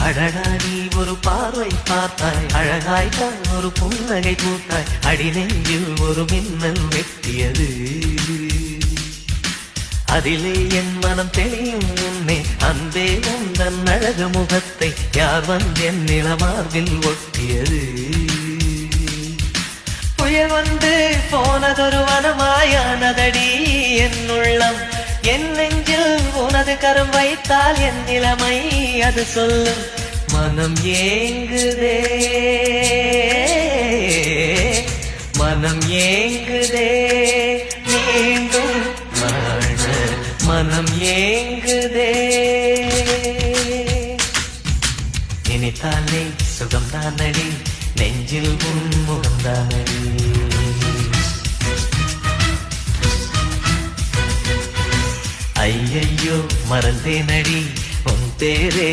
அடடா நீ ஒரு பார்வை பார்த்தாய், அழகாய்த்தான் ஒரு புன்னகை பூத்தாய், அடிநெஞ்சில் ஒரு மின்னல் வெட்டியது. அதிலே என் மனம் தெளியும் முன்னே அன்பே உந்தன் அழகு முகத்தை யார் வந்தென் நிலமார்பில் ஒட்டியது. புயல் வந்து போனதொரு வனமாயானதடி என் உள்ளம், என் நெஞ்சில் உனது கரம் வைத்தால் என் நிலைமை அது சொல்லும். மனம் ஏங்குதே, மனம் ஏங்குதே, மீண்டும் வாழ மனம் ஏங்குதே. நினைத்தாலே சுகம்தானடி, நெஞ்சில் உன் முகம்தானடி. ஐயையோ மறந்தேனடி உன் பேரே